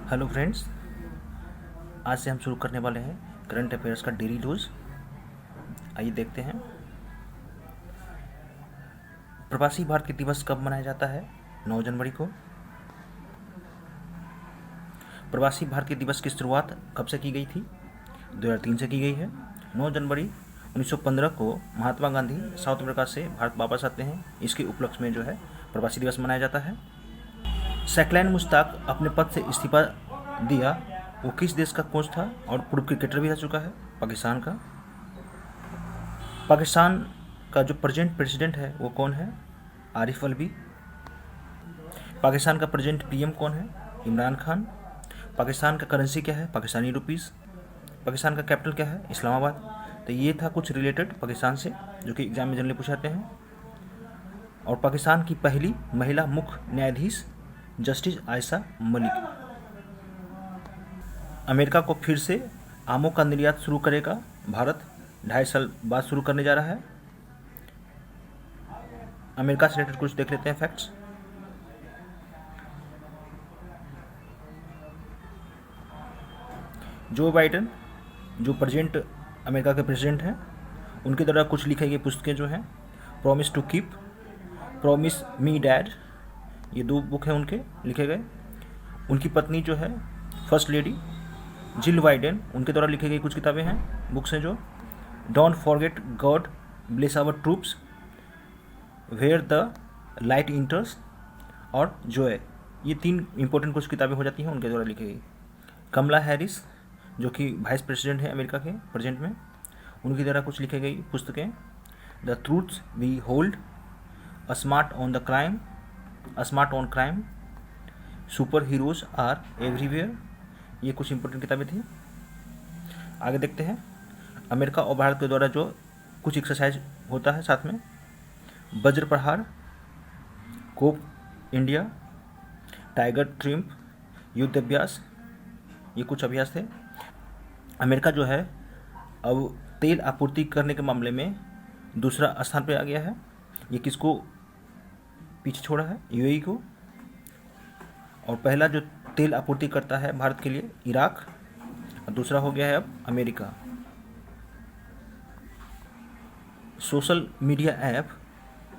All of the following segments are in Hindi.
हेलो फ्रेंड्स, आज से हम शुरू करने वाले हैं करंट अफेयर्स का डेली न्यूज़। आइए देखते हैं। प्रवासी भारतीय दिवस कब मनाया जाता है? 9 जनवरी को। प्रवासी भारतीय दिवस की शुरुआत कब से की गई थी? 2003 से की गई है। 9 जनवरी 1915 को महात्मा गांधी साउथ अफ्रीका से भारत वापस आते हैं। इसके उपलक्ष्य में जो है प्रवासी दिवस मनाया जाता है। सैकलैन मुश्ताक अपने पद से इस्तीफा दिया। वो किस देश का कोच था और पूर्व क्रिकेटर भी रह चुका है? पाकिस्तान का। पाकिस्तान का जो प्रेजेंट प्रेसिडेंट है वो कौन है? आरिफ अलवी। पाकिस्तान का प्रेजेंट पीएम कौन है? इमरान खान। पाकिस्तान का करेंसी क्या है? पाकिस्तानी रुपीस। पाकिस्तान का कैपिटल क्या है? इस्लामाबाद। तो ये था कुछ रिलेटेड पाकिस्तान से जो कि एग्जाम में जनरली पूछाते हैं। और पाकिस्तान की पहली महिला मुख्य न्यायाधीश जस्टिस आयशा मलिक। अमेरिका को फिर से आमों का निर्यात शुरू करेगा भारत। 2.5 साल बाद शुरू करने जा रहा है। अमेरिका से रिलेटेड कुछ देख लेते हैं फैक्ट्स। जो बाइडेन जो प्रेजेंट अमेरिका के प्रेसिडेंट हैं, उनके द्वारा कुछ लिखी गई पुस्तकें जो हैं promise to keep, promise me dad, ये 2 बुक हैं उनके लिखे गए। उनकी पत्नी जो है फर्स्ट लेडी जिल बाइडेन, उनके द्वारा लिखी गई कुछ किताबें हैं, बुक्स हैं जो don't forget God bless our troops, where the light enters और जोए। ये 3 इंपॉर्टेंट कुछ किताबें हो जाती हैं उनके द्वारा लिखी गई। कमला हैरिस जो कि वाइस प्रेसिडेंट है अमेरिका के प्रेजेंट में, उनकी द्वारा कुछ लिखी गई पुस्तकें the truths we hold, a smart on crime, super heroes are everywhere. ये कुछ इंपॉर्टेंट किताबें थी। आगे देखते हैं। अमेरिका और भारत के द्वारा जो कुछ एक्सरसाइज होता है साथ में, वज्र प्रहार, कोप इंडिया, टाइगर ट्रिम्प, युद्ध अभ्यास, ये कुछ अभ्यास थे। अमेरिका जो है अब तेल आपूर्ति करने के मामले में दूसरा स्थान पे आ गया है। ये किसको पीछे छोड़ा है? यूएई को। और पहला जो तेल आपूर्ति करता है भारत के लिए इराक, और दूसरा हो गया है अब अमेरिका। सोशल मीडिया ऐप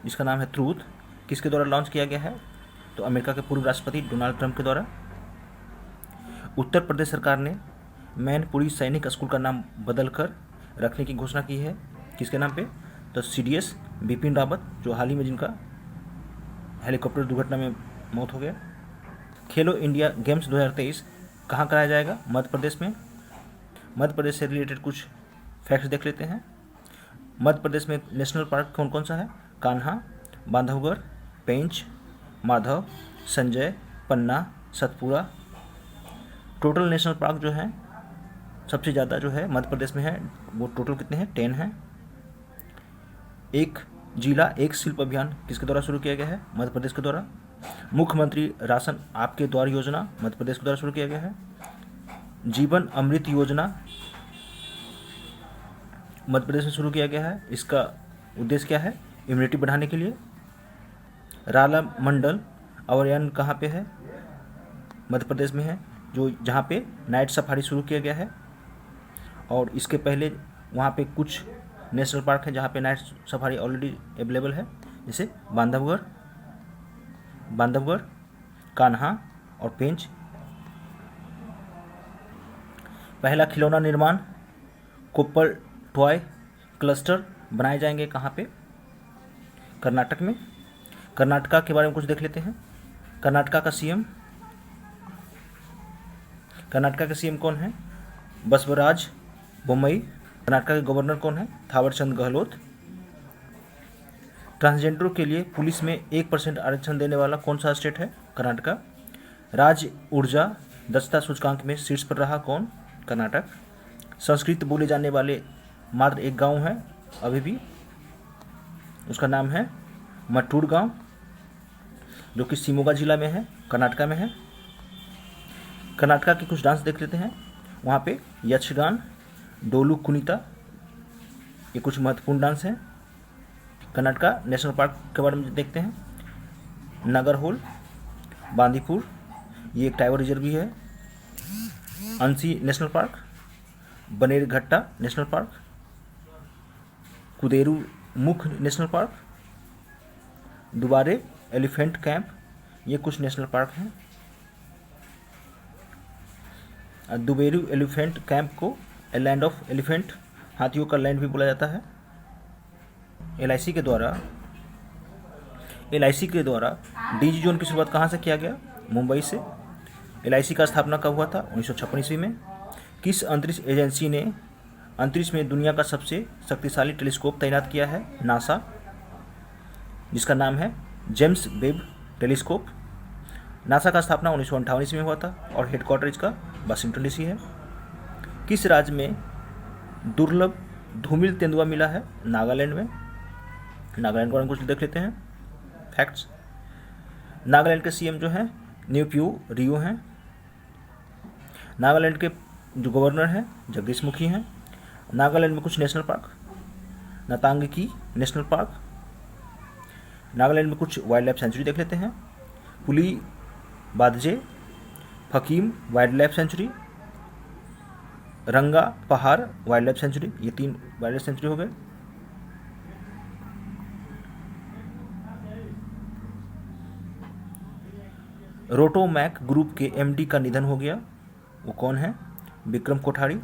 जिसका नाम है ट्रूथ, किसके द्वारा लॉन्च किया गया है? तो अमेरिका के पूर्व राष्ट्रपति डोनाल्ड ट्रंप के द्वारा। उत्तर प्रदेश सरकार ने मैनपुरी सैनिक स्कूल का नाम बदलकर रखने की घोषणा की है। किसके नाम पे? तो सीडीएस बिपिन रावत, जो हाल ही में जिनका हेलीकॉप्टर दुर्घटना में मौत हो गया। खेलो इंडिया गेम्स 2023 कहाँ कराया जाएगा? मध्य प्रदेश में। मध्य प्रदेश से रिलेटेड कुछ फैक्ट्स देख लेते हैं। मध्य प्रदेश में नेशनल पार्क कौन कौन सा है? कान्हा, बांधवगढ़, पेंच, माधव, संजय, पन्ना, सतपुरा। टोटल नेशनल पार्क जो है सबसे ज़्यादा जो है मध्य प्रदेश में है, वो टोटल कितने हैं? 10 हैं। एक जिला एक शिल्प अभियान किसके द्वारा शुरू किया गया है? मध्य प्रदेश के द्वारा। मुख्यमंत्री राशन आपके द्वार योजना मध्य प्रदेश के द्वारा शुरू किया गया है। जीवन अमृत योजना मध्य प्रदेश में शुरू किया गया है। इसका उद्देश्य क्या है? इम्यूनिटी बढ़ाने के लिए। राला मंडल अभयारण्य कहाँ पे है? मध्य प्रदेश में है, जो जहाँ पे नाइट सफारी शुरू किया गया है। और इसके पहले वहाँ पे कुछ नेशनल पार्क है जहाँ पे नाइट सफारी ऑलरेडी अवेलेबल है, जैसे बांधवगढ़, कान्हा और पेंच। पहला खिलौना निर्माण कोप्पल टॉय क्लस्टर बनाए जाएंगे कहाँ पे? कर्नाटक में। कर्नाटका के बारे में कुछ देख लेते हैं। कर्नाटका का सीएम कौन है? बसवराज बोम्मई। कर्नाटका के गवर्नर कौन है? थावरचंद गहलोत। ट्रांसजेंडरों के लिए पुलिस में 1% आरक्षण देने वाला कौन सा स्टेट है? कर्नाटका। राज्य ऊर्जा दक्षता सूचकांक में शीर्ष पर रहा कौन? कर्नाटक। संस्कृत बोले जाने वाले मात्र एक गांव है अभी भी, उसका नाम है मट्टूर गांव, जो कि शिमोगा जिला में है, कर्नाटका में है। कर्नाटका के कुछ डांस देख लेते हैं। वहाँ पे यक्षगान, डोलू कुनिता, ये कुछ महत्वपूर्ण डांस हैं। कर्नाटका नेशनल पार्क के बारे में देखते हैं। नागरहोल, बांदीपुर, ये एक टाइगर रिजर्व भी है। Anshi national park, Bannerghatta national park, Kudremukh national park, Dubare elephant camp, ये कुछ नेशनल पार्क हैं। दुबेरू एलिफेंट कैंप को ए लैंड ऑफ एलिफेंट, हाथियों का लैंड भी बोला जाता है। एलआईसी के द्वारा डीजी जोन की शुरुआत कहाँ से किया गया? मुंबई से। एलआईसी का स्थापना कब हुआ था? 1956 ईस्वी में। किस अंतरिक्ष एजेंसी ने अंतरिक्ष में दुनिया का सबसे शक्तिशाली टेलीस्कोप तैनात किया है? नासा, जिसका नाम है जेम्स वेब टेलीस्कोप। नासा का स्थापना 1958 ईस्वी में हुआ था और हेडक्वार्टर इसका वाशिंगटन डीसी है। किस राज्य में दुर्लभ धूमिल तेंदुआ मिला है? नागालैंड में। नागालैंड को हम कुछ देख लेते हैं फैक्ट्स। नागालैंड के सीएम जो हैं न्यूप्यू रियो हैं। नागालैंड के जो गवर्नर हैं जगदीश मुखी हैं। नागालैंड में कुछ national park, Ntangki national park. Nagaland में कुछ वाइल्ड लाइफ सेंचुरी देख लेते हैं। Puliebadze, Fakim wildlife sanctuary, Rangapahar wild life sanctuary, ये 3 वाइल्ड लाइफ सेंचुरी हो गए। रोटोमैक ग्रुप के एमडी का निधन हो गया, वो कौन है? Vikram Kothari.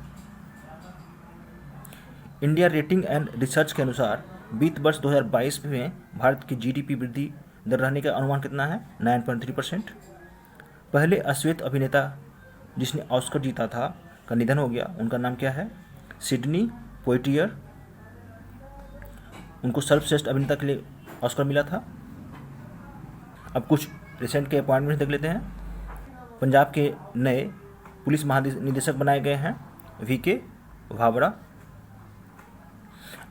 India rating and research के अनुसार वित्त वर्ष 2022 में भारत की जीडीपी वृद्धि दर रहने का अनुमान कितना है? 9.3%। पहले अश्वेत अभिनेता जिसने ऑस्कर जीता था का निधन हो गया, उनका नाम क्या है? सिडनी पोइटियर। उनको सर्वश्रेष्ठ अभिनेता के लिए ऑस्कर मिला था। अब कुछ रिसेंट के अपॉइंटमेंट देख लेते हैं। पंजाब के नए पुलिस महानिदेशक बनाए गए हैं वीके भावरा।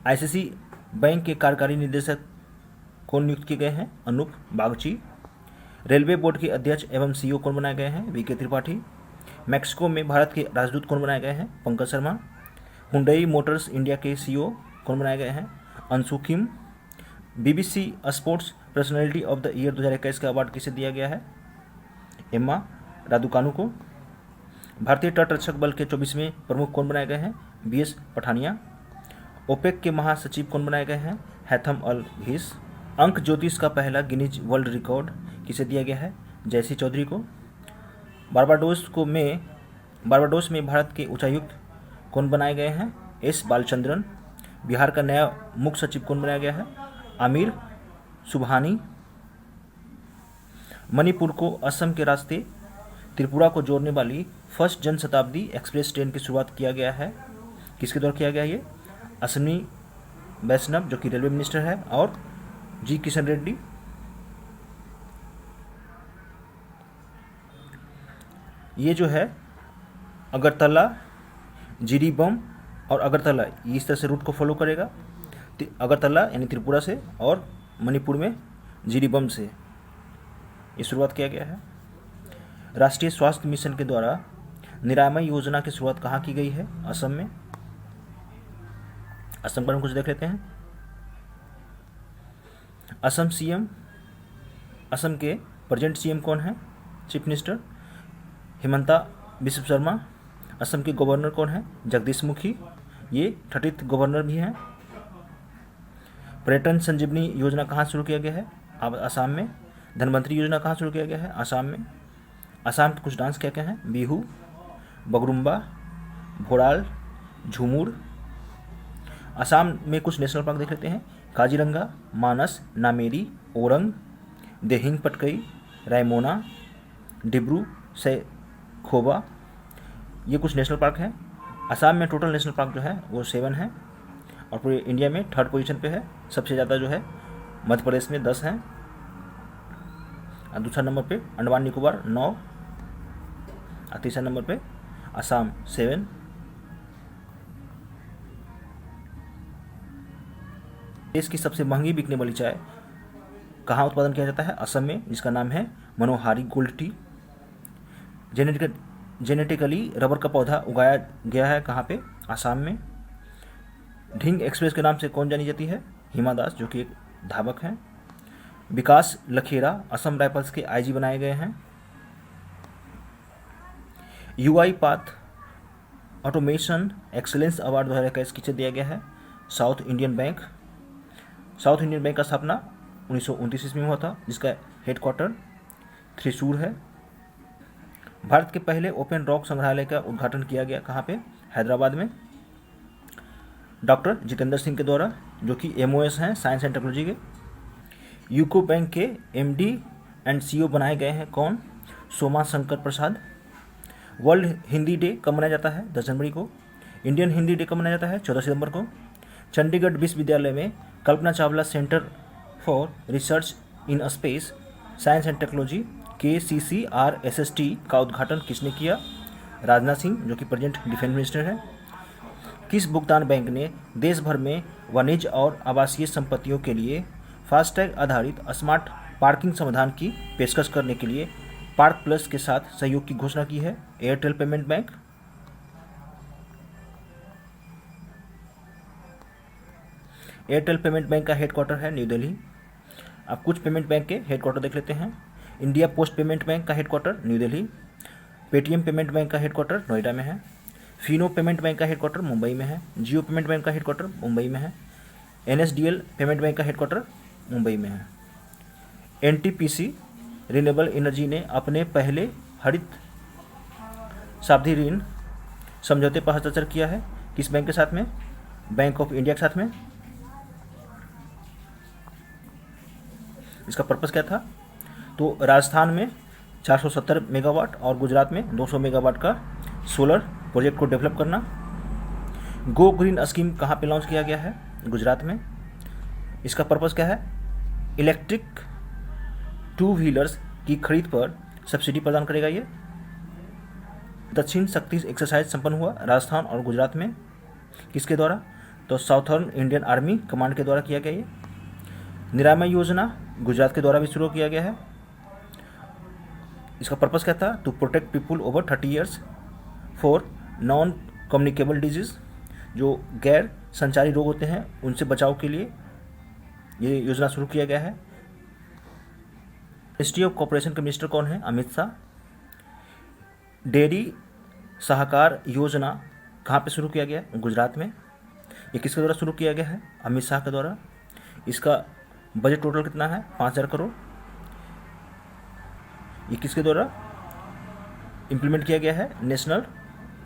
आईसीसी बैंक के कार्यकारी निदेशक कौन नियुक्त किए गए हैं? अनूप बागची। रेलवे बोर्ड के अध्यक्ष एवं सीईओ कौन बनाए गए हैं? वीके त्रिपाठी। मैक्सिको में भारत के राजदूत कौन बनाए गए हैं? Pankaj Sharma. Hyundai Motors India के सीईओ कौन बनाए गए हैं? Unsoo Kim. BBC Sports Personality of the Year 2021 का अवार्ड किसे दिया गया है? एम्मा रादुकानु को। भारतीय तट रक्षक बल के 24वें प्रमुख कौन बनाए गए हैं? बीएस पठानिया। ओपेक के महासचिव कौन बनाए गए हैं? हैथम अल घीस। अंक ज्योतिष का पहला गिनीज वर्ल्ड रिकॉर्ड किसे दिया गया है? जयसी चौधरी को। बारबाडोस में भारत के उच्चायुक्त कौन बनाए गए हैं? एस बालचंद्रन। बिहार का नया मुख्य सचिव कौन बनाया गया है? आमिर सुबहानी। मणिपुर को असम के रास्ते त्रिपुरा को जोड़ने वाली फर्स्ट जनशताब्दी एक्सप्रेस ट्रेन की शुरुआत किया गया है, किसके द्वारा किया गया? ये अश्विनी वैष्णव जो कि रेलवे मिनिस्टर है, और जी किशन रेड्डी। ये जो है अगरतला, जिरीबम और अगरतला इस तरह से रूट को फॉलो करेगा। अगरतला यानी त्रिपुरा से और मणिपुर में जिरीबम से ये शुरुआत किया गया है। राष्ट्रीय स्वास्थ्य मिशन के द्वारा निरामय योजना की शुरुआत कहाँ की गई है? असम में। असम पर हम कुछ देख लेते हैं। असम के प्रेजेंट सीएम कौन है? Chief minister Himanta Biswa Sarma. असम के गवर्नर कौन है? जगदीश मुखी, ये 30th गवर्नर भी हैं। पर्यटन संजीवनी योजना कहाँ शुरू किया गया है? आसाम में। धनवंतरी योजना कहाँ शुरू किया गया है? आसाम में। आसाम के कुछ डांस क्या क्या हैं? बिहू, बगरुम्बा, भोड़ाल, झूमुर। आसाम में कुछ नेशनल पार्क देख लेते हैं। काजीरंगा, मानस, नामेरी, ओरंग, देहिंग पटकई, रायमोना, डिब्रू सैखोवा, ये कुछ नेशनल पार्क हैं। आसाम में टोटल नेशनल पार्क जो है वो 7 है और पूरे इंडिया में 3rd पोजीशन पे है। सबसे ज़्यादा जो है मध्य प्रदेश में 10 हैं और दूसरा नंबर पे अंडमान निकोबार 9 और तीसरा नंबर पे आसाम 7। देश की सबसे महंगी बिकने वाली चाय कहाँ उत्पादन किया जाता है? असम में, जिसका नाम है मनोहारी गोल्ड टी। जेनेटिकली रबर का पौधा उगाया गया है कहाँ पे? आसाम में। ढिंग एक्सप्रेस के नाम से कौन जानी जाती है? हिमा दास, जो कि एक धावक हैं। विकास लखेरा असम राइफल्स के आईजी बनाए गए हैं। UI path automation excellence award 2021 किसे दिया गया है? South Indian bank. South Indian bank का स्थापना 1929 ईस्वी में हुआ था, जिसका हेडक्वार्टर थ्रिशूर है। भारत के पहले ओपन रॉक संग्रहालय का उद्घाटन किया गया कहाँ पे? हैदराबाद में, डॉक्टर जितेंद्र सिंह के द्वारा, जो कि MOS हैं साइंस एंड टेक्नोलॉजी के। यूको बैंक के MD एंड CEO बनाए गए हैं कौन? सोमा शंकर प्रसाद। वर्ल्ड हिंदी डे कब मनाया जाता है? 10 जनवरी को। इंडियन हिंदी डे कब मनाया जाता है? 14 सितंबर को। चंडीगढ़ विश्वविद्यालय में Kalpana Chawla centre for research in space science and technology KCCRSST का उद्घाटन किसने किया? राजनाथ सिंह, जो कि प्रेजेंट डिफेंस मिनिस्टर हैं। किस भुगतान बैंक ने देश भर में वाणिज्य और आवासीय संपत्तियों के लिए फास्टैग आधारित स्मार्ट पार्किंग समाधान की पेशकश करने के लिए पार्क प्लस के साथ सहयोग की घोषणा की है? Airtel payment bank. Airtel payment bank का हेडक्वार्टर है न्यू दिल्ली। अब कुछ पेमेंट बैंक के हेडक्वार्टर देख लेते हैं। इंडिया पोस्ट पेमेंट बैंक का headquarter new Delhi. Paytm payment bank का हेडक्वार्टर नोएडा में है। फिनो पेमेंट बैंक का हेडक्वार्टर मुंबई में है। जियो पेमेंट बैंक का हेडक्वार्टर मुंबई में है। NSDL पेमेंट बैंक का हेडक्वार्टर मुंबई में है। NTPC रिन्यूएबल एनर्जी ने अपने पहले हरित सावधि ऋण समझौते पर हस्ताक्षर किया है किस बैंक के साथ में? बैंक ऑफ इंडिया के साथ में। इसका पर्पस क्या था? तो राजस्थान में 470 मेगावाट और गुजरात में 200 मेगावाट का सोलर प्रोजेक्ट को डेवलप करना। गो ग्रीन स्कीम कहाँ पे लॉन्च किया गया है? गुजरात में। इसका पर्पस क्या है? इलेक्ट्रिक 2 व्हीलर्स की खरीद पर सब्सिडी प्रदान करेगा ये। दक्षिण शक्ति एक्सरसाइज संपन्न हुआ राजस्थान और गुजरात में, किसके द्वारा? तो साउथर्न इंडियन आर्मी कमांड के द्वारा किया गया ये। निरामय योजना गुजरात के द्वारा भी शुरू किया गया है। इसका पर्पस क्या था? To protect people over 30 years for non communicable disease, जो गैर संचारी रोग होते हैं उनसे बचाव के लिए ये योजना शुरू किया गया है। मिनिस्ट्री ऑफ कॉर्पोरेशन के मिनिस्टर कौन है? अमित शाह। डेयरी सहकार योजना कहाँ पे शुरू किया गया? गुजरात में। ये किसके द्वारा शुरू किया गया है? अमित शाह के द्वारा। इसका बजट टोटल कितना है? 5000 करोड़। ये किसके द्वारा इम्प्लीमेंट किया गया है? National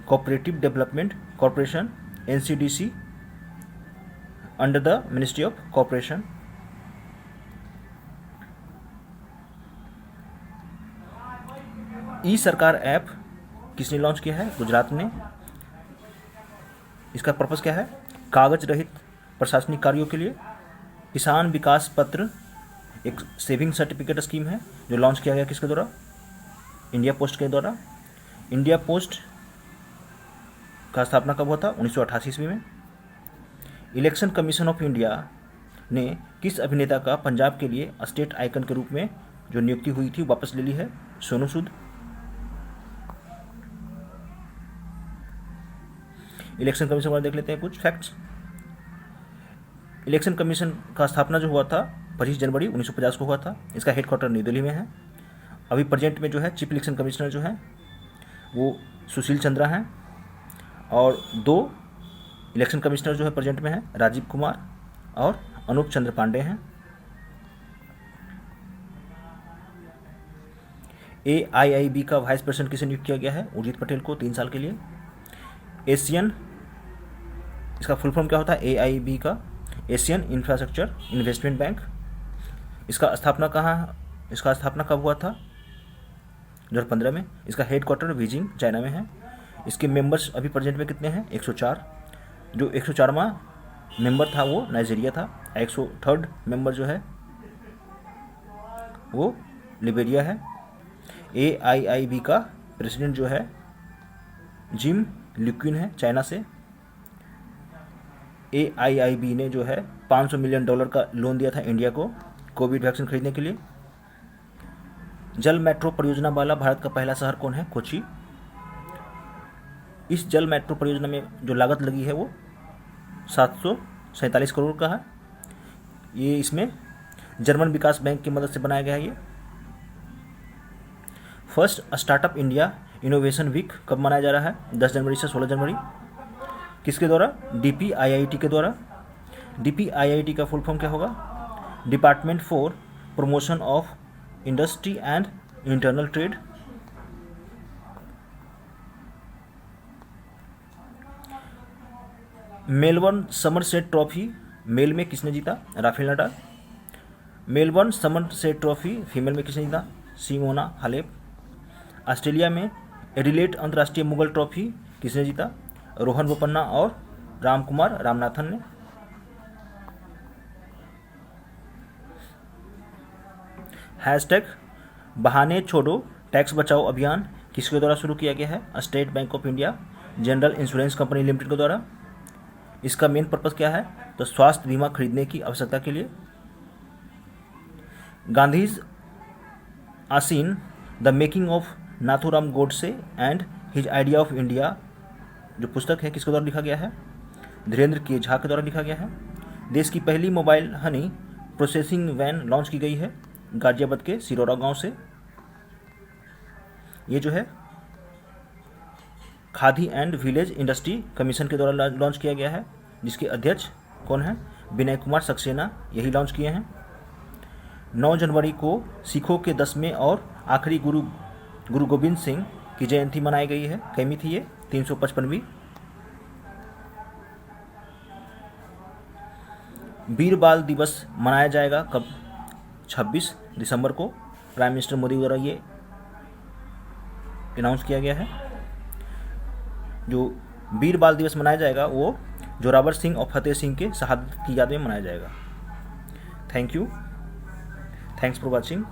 cooperative development corporation NCDC under the ministry of corporation. E Sarkar app किसने लॉन्च किया है? गुजरात ने। इसका पर्पस क्या है? कागज रहित प्रशासनिक कार्यों के लिए। किसान विकास पत्र एक सेविंग सर्टिफिकेट स्कीम है जो लॉन्च किया गया किसके द्वारा? इंडिया पोस्ट के द्वारा। इंडिया पोस्ट का स्थापना कब हुआ था? 1988 ईस्वी में। इलेक्शन कमीशन ऑफ इंडिया ने किस अभिनेता का पंजाब के लिए स्टेट आइकन के रूप में जो नियुक्ति हुई थी वापस ले ली है? सोनू सूद। इलेक्शन कमीशन वाले देख लेते हैं कुछ फैक्ट्स। इलेक्शन कमीशन का स्थापना जो हुआ था 25 जनवरी 1950 को हुआ था। इसका हेडक्वार्टर न्यू दिल्ली में है। अभी प्रेजेंट में जो है चीफ इलेक्शन कमिश्नर जो है वो सुशील चंद्रा हैं, और 2 इलेक्शन कमिश्नर जो है प्रेजेंट में है राजीव कुमार और अनूप चंद्र पांडे हैं। AIIB का वाइस प्रेसिडेंट किसे नियुक्त किया गया है? उर्जित पटेल को 3 साल के लिए। एशियन, इसका फुल फॉर्म क्या होता है? AIIB का एशियन इंफ्रास्ट्रक्चर इन्वेस्टमेंट बैंक। इसका स्थापना कब हुआ था? 2015 में। इसका हेडक्वार्टर बीजिंग चाइना में है। इसके मेंबर्स अभी प्रेजेंट में कितने हैं? 104। जो 104वां मेंबर था वो नाइजीरिया था। 103rd मेंबर जो है वो लिबेरिया है। AIIB का प्रेसिडेंट जो है जिम ल्यूक्विन है चाइना से। AIIB ने जो है $500 मिलियन का लोन दिया था इंडिया को कोविड वैक्सीन खरीदने के लिए। जल मेट्रो परियोजना वाला भारत का पहला शहर कौन है? कोची। इस जल मेट्रो परियोजना में जो लागत लगी है वो 747 करोड़ का है। ये इसमें जर्मन विकास बैंक की मदद से बनाया गया है। ये first startup India innovation week कब मनाया जा रहा है? 10 जनवरी से 16 जनवरी। किसके द्वारा? DPIIT के द्वारा। DPIIT का फुल फॉर्म क्या होगा? Department for promotion of industry and internal trade. Melbourne Somerset trophy male में किसने जीता? Rafael Nadal. Melbourne Somerset trophy female में किसने जीता? Simona Halep. ऑस्ट्रेलिया में एडिलेड अंतर्राष्ट्रीय मुगल ट्रॉफी किसने जीता? रोहन बोपन्ना और रामकुमार रामनाथन ने। हैशटैग बहाने छोड़ो टैक्स बचाओ अभियान किसके द्वारा शुरू किया गया है? State bank of India general insurance company limited के द्वारा। इसका मेन पर्पस क्या है? तो स्वास्थ्य बीमा खरीदने की आवश्यकता के लिए। गांधीज आसीन the making of Nathuram Godse and his idea of India जो पुस्तक है किसके द्वारा लिखा गया है? धीरेन्द्र के झा के द्वारा लिखा गया है। देश की पहली mobile honey processing van launch की गई है गाजियाबाद के सिरोरा गांव से। ये जो है khadi and village industry commission के द्वारा लॉन्च किया गया है, जिसके अध्यक्ष कौन है? विनय कुमार सक्सेना, यही लॉन्च किए हैं। 9 जनवरी को सिखों के 10वें और आखिरी गुरु गोविंद सिंह की जयंती मनाई गई है। कैमी थी ये? 355वीं। वीर बाल दिवस मनाया जाएगा कब? 26 दिसंबर को। प्राइम मिनिस्टर मोदी द्वारा ये अनाउंस किया गया है। जो वीर बाल दिवस मनाया जाएगा वो जोरावर सिंह और फतेह सिंह के शहादत की याद में मनाया जाएगा। Thank you, thanks for watching.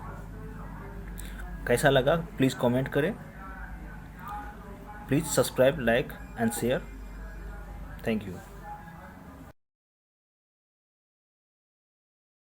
कैसा लगा प्लीज़ कमेंट करें, please subscribe, like and share. Thank you.